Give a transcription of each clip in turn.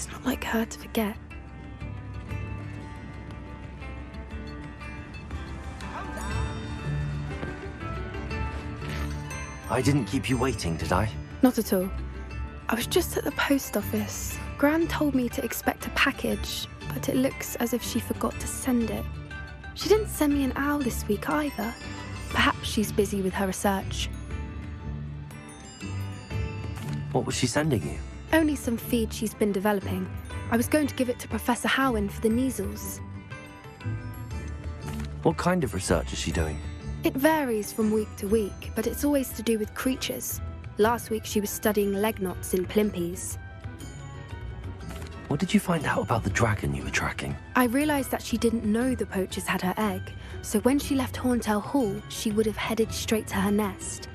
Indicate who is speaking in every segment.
Speaker 1: It's not like her to forget.
Speaker 2: I didn't keep you waiting, did I?
Speaker 1: Not at all. I was just at the post office. Gran told me to expect a package, but it looks as if she forgot to send it. She didn't send me an owl this week either. Perhaps she's busy with her research.
Speaker 2: What was she sending you?
Speaker 1: Only some feed she's been developing. I was going to give it to Professor Howen for the measles.
Speaker 2: What kind of research is she doing?
Speaker 1: It varies from week to week, but it's always to do with creatures. Last week she was studying leg knots in plimpies.
Speaker 2: What did you find out about the dragon you were tracking?
Speaker 1: I realised that she didn't know the poachers had her egg, so when she left Horntail Hall, she would have headed straight to her nest.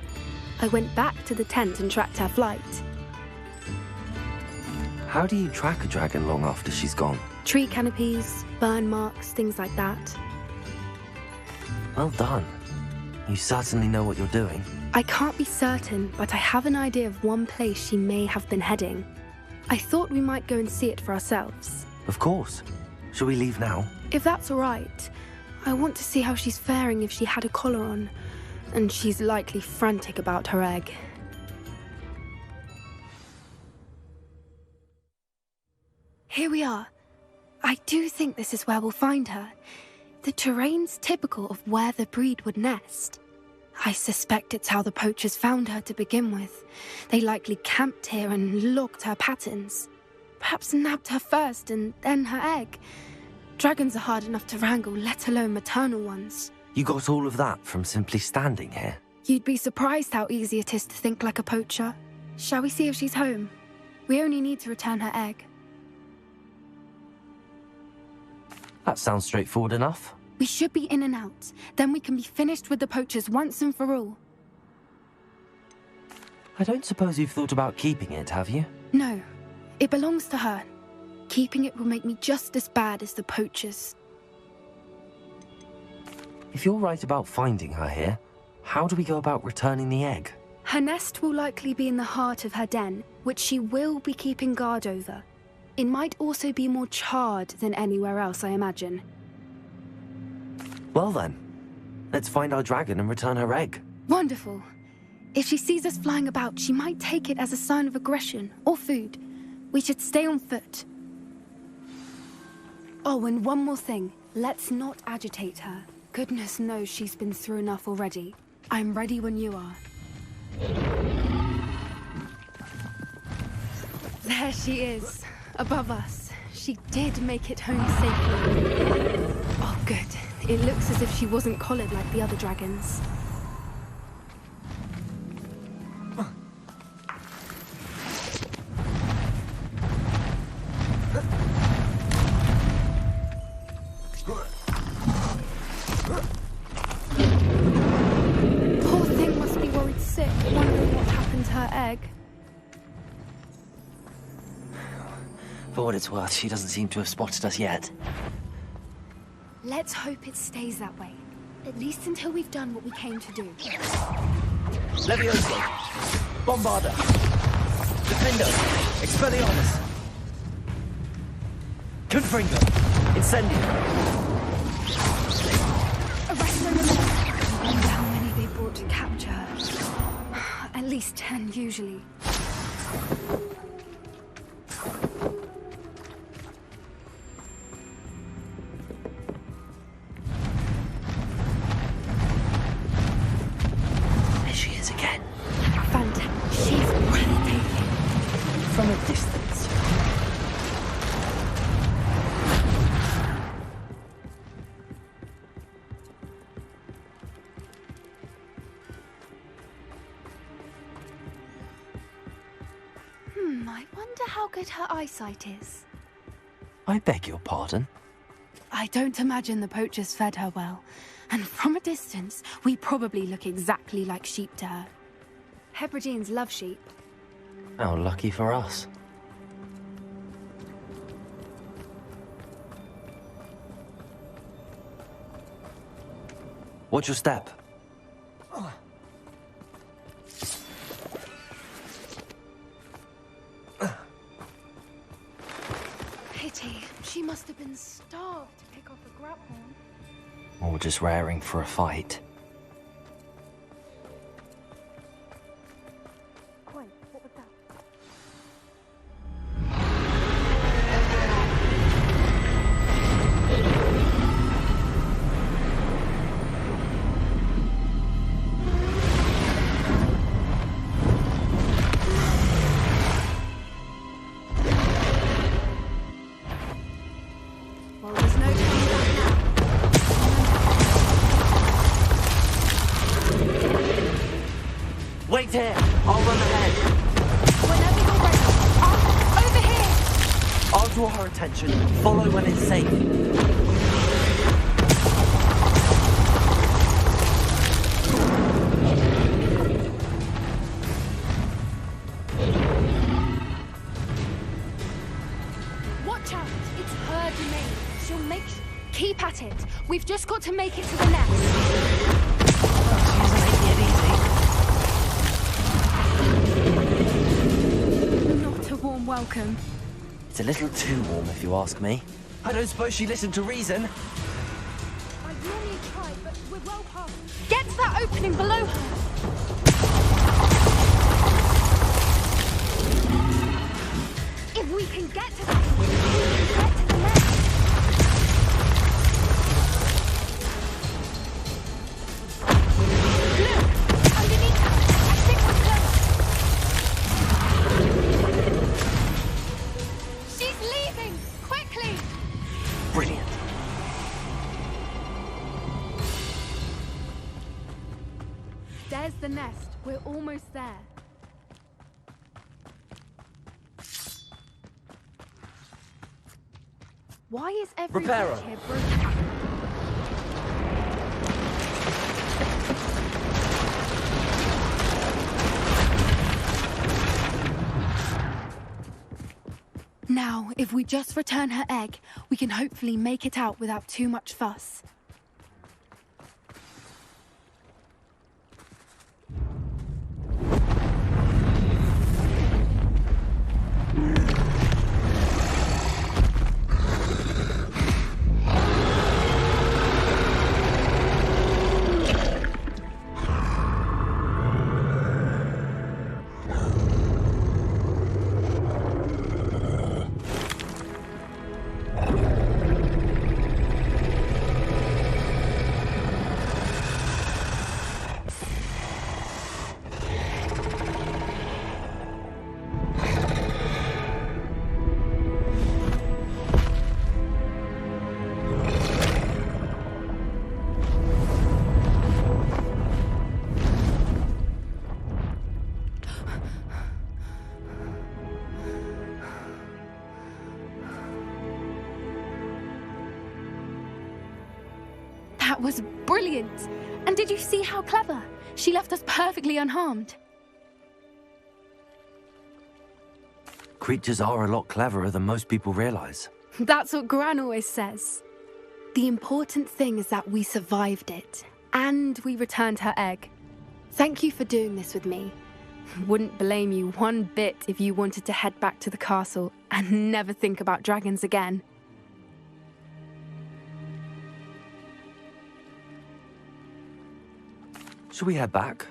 Speaker 1: I went back to the tent and tracked her flight.
Speaker 2: How do you track a dragon long after she's gone?
Speaker 1: Tree canopies, burn marks, things like that.
Speaker 2: Well done. You certainly know what you're doing.
Speaker 1: I can't be certain, but I have an idea of one place she may have been heading. I thought we might go and see it for ourselves.
Speaker 2: Of course. Shall we leave now?
Speaker 1: If that's all right. I want to see how she's faring if she had a collar on. And she's likely frantic about her egg. Here we are. I do think this is where we'll find her. The terrain's typical of where the breed would nest. I suspect it's how the poachers found her to begin with. They likely camped here and logged her patterns. Perhaps nabbed her first and then her egg. Dragons are hard enough to wrangle, let alone maternal ones.
Speaker 2: You got all of that from simply standing here?
Speaker 1: You'd be surprised how easy it is to think like a poacher. Shall we see if she's home? We only need to return her egg.
Speaker 2: That sounds straightforward enough.
Speaker 1: We should be in and out. Then we can be finished with the poachers once and for all.
Speaker 2: I don't suppose you've thought about keeping it, have you?
Speaker 1: No. It belongs to her. Keeping it will make me just as bad as the poachers.
Speaker 2: If you're right about finding her here, how do we go about returning the egg?
Speaker 1: Her nest will likely be in the heart of her den, which she will be keeping guard over. It might also be more charred than anywhere else, I imagine.
Speaker 2: Well then, let's find our dragon and return her egg.
Speaker 1: Wonderful. If she sees us flying about, she might take it as a sign of aggression or food. We should stay on foot. Oh, and one more thing. Let's not agitate her. Goodness knows she's been through enough already. I'm ready when you are. There she is, above us. She did make it home safely. Oh, good. It looks as if she wasn't collared like the other dragons. Poor thing must be worried sick, wondering what happened to her egg.
Speaker 2: For what it's worth, she doesn't seem to have spotted us yet.
Speaker 1: Let's hope it stays that way. At least until we've done what we came to do.
Speaker 2: Levioso! Bombarda! Defendo! Expelliarmus! Confringo! Incendio!
Speaker 1: Arrest them! I wonder how many they brought to capture her. At least 10, usually.
Speaker 2: From a distance.
Speaker 1: I wonder how good her eyesight is.
Speaker 2: I beg your pardon?
Speaker 1: I don't imagine the poachers fed her well. And from a distance, we probably look exactly like sheep to her. Hebrideans love sheep.
Speaker 2: How lucky for us. Watch your step.
Speaker 1: must have been starved to pick off a grapple.
Speaker 2: Or just raring for a fight.
Speaker 1: Wait, what was that? Well, there's no turning back now.
Speaker 2: Wait here! I'll run ahead!
Speaker 1: Whenever you're ready. Over here!
Speaker 2: I'll draw her attention. Follow when it's safe.
Speaker 1: Watch out! It's her domain. She'll make... Keep at it. We've just got to make it to the nest.
Speaker 2: She isn't making it easy.
Speaker 1: Not a warm welcome.
Speaker 2: It's a little too warm, if you ask me. I don't suppose she listened to reason.
Speaker 1: I normally try, but we're well past. Get to that opening below her. If we can get to that, we can get to the nest. Look, underneath her. I think we're close. She's leaving! Quickly!
Speaker 2: Brilliant.
Speaker 1: There's the nest. We're almost there. Why is every
Speaker 2: Reparo.
Speaker 1: bridge here broken? Now, if we just return her egg, we can hopefully make it out without too much fuss. That was brilliant! And did you see how clever? She left us perfectly unharmed.
Speaker 2: Creatures are a lot cleverer than most people realize.
Speaker 1: That's what Gran always says. The important thing is that we survived it, and we returned her egg. Thank you for doing this with me. Wouldn't blame you one bit if you wanted to head back to the castle and never think about dragons again.
Speaker 2: Shall we head back?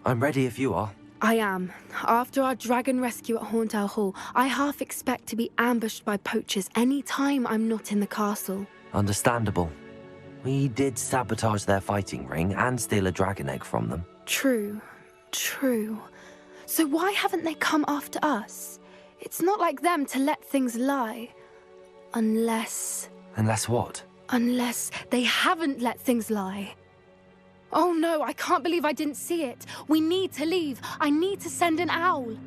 Speaker 2: I'm ready if you are.
Speaker 1: I am. After our dragon rescue at Hauntel Hall, I half expect to be ambushed by poachers any time I'm not in the castle.
Speaker 2: Understandable. We did sabotage their fighting ring and steal a dragon egg from them.
Speaker 1: True. So why haven't they come after us? It's not like them to let things lie. Unless
Speaker 2: what?
Speaker 1: Unless they haven't let things lie. Oh no, I can't believe I didn't see it. We need to leave. I need to send an owl.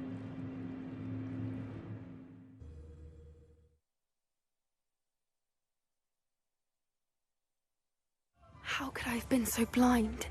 Speaker 1: How could I have been so blind?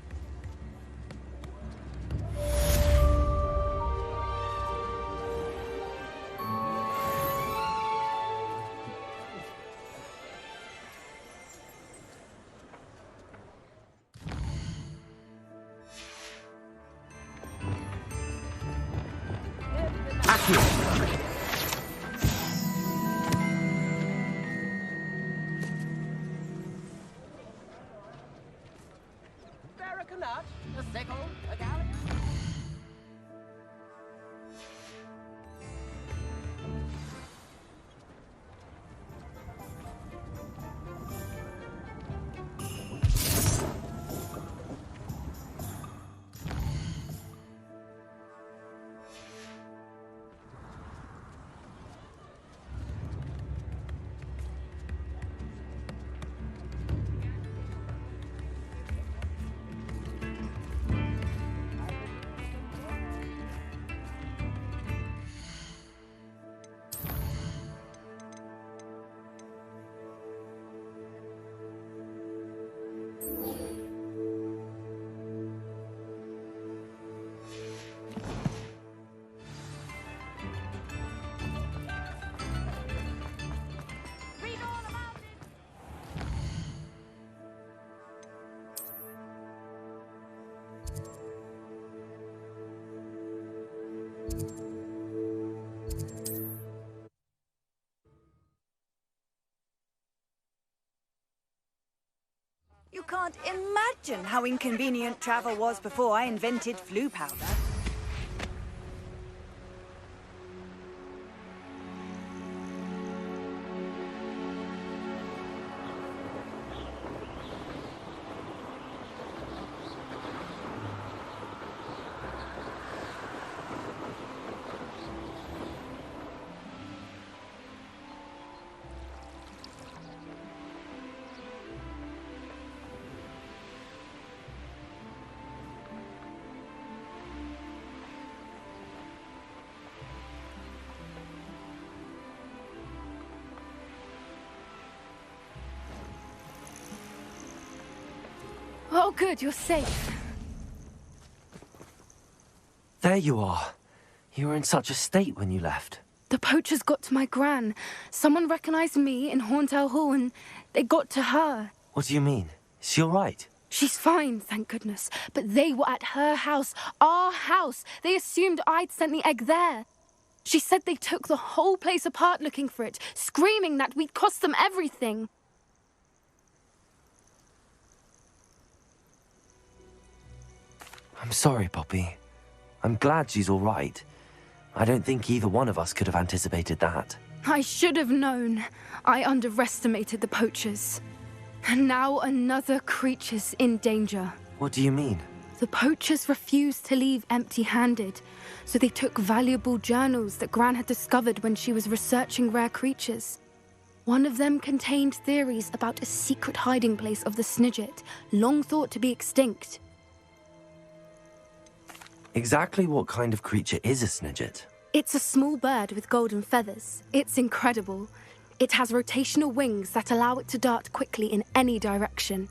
Speaker 3: a nut, a sickle, a galleon.
Speaker 4: You can't imagine how inconvenient travel was before I invented flu powder.
Speaker 1: Oh, good, you're safe.
Speaker 2: There you are. You were in such a state when you left.
Speaker 1: The poachers got to my gran. Someone recognized me in Horntail Hall and they got to her.
Speaker 2: What do you mean? Is she all right?
Speaker 1: She's fine, thank goodness. But they were at her house, our house. They assumed I'd sent the egg there. She said they took the whole place apart looking for it, screaming that we'd cost them everything.
Speaker 2: I'm sorry, Poppy. I'm glad she's all right. I don't think either one of us could have anticipated that.
Speaker 1: I should have known. I underestimated the poachers. And now another creature's in danger.
Speaker 2: What do you mean?
Speaker 1: The poachers refused to leave empty-handed, so they took valuable journals that Gran had discovered when she was researching rare creatures. One of them contained theories about a secret hiding place of the Snidget, long thought to be extinct.
Speaker 2: Exactly what kind of creature is a Snidget?
Speaker 1: It's a small bird with golden feathers. It's incredible. It has rotational wings that allow it to dart quickly in any direction.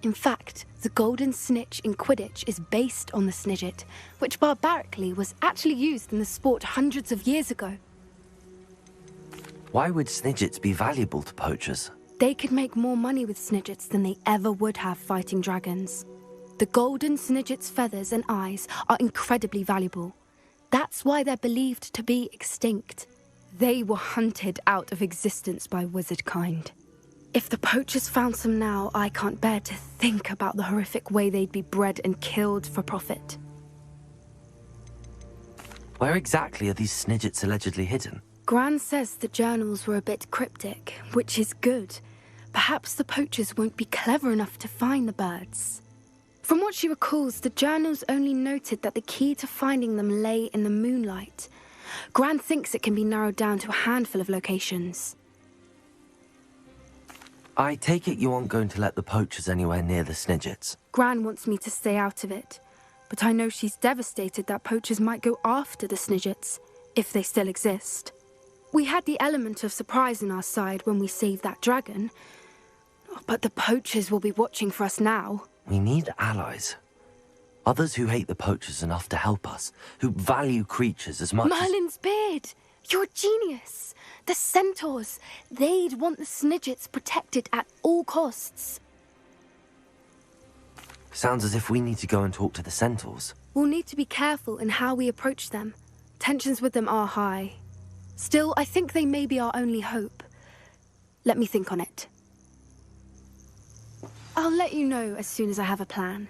Speaker 1: In fact, the golden snitch in Quidditch is based on the Snidget, which barbarically was actually used in the sport hundreds of years ago.
Speaker 2: Why would Snidgets be valuable to poachers?
Speaker 1: They could make more money with Snidgets than they ever would have fighting dragons. The golden Snidget's feathers and eyes are incredibly valuable. That's why they're believed to be extinct. They were hunted out of existence by wizard kind. If the poachers found some now, I can't bear to think about the horrific way they'd be bred and killed for profit.
Speaker 2: Where exactly are these Snidgets allegedly hidden?
Speaker 1: Gran says the journals were a bit cryptic, which is good. Perhaps the poachers won't be clever enough to find the birds. From what she recalls, the journals only noted that the key to finding them lay in the moonlight. Gran thinks it can be narrowed down to a handful of locations.
Speaker 2: I take it you aren't going to let the poachers anywhere near the Snidgets.
Speaker 1: Gran wants me to stay out of it, but I know she's devastated that poachers might go after the Snidgets, if they still exist. We had the element of surprise on our side when we saved that dragon, but the poachers will be watching for us now.
Speaker 2: We need allies. Others who hate the poachers enough to help us, who value creatures as much
Speaker 1: Merlin's beard! You're a genius! The centaurs! They'd want the Snidgets protected at all costs.
Speaker 2: Sounds as if we need to go and talk to the centaurs.
Speaker 1: We'll need to be careful in how we approach them. Tensions with them are high. Still, I think they may be our only hope. Let me think on it. I'll let you know as soon as I have a plan.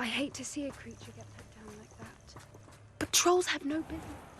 Speaker 1: I hate to see a creature get put down like that. But trolls have no business.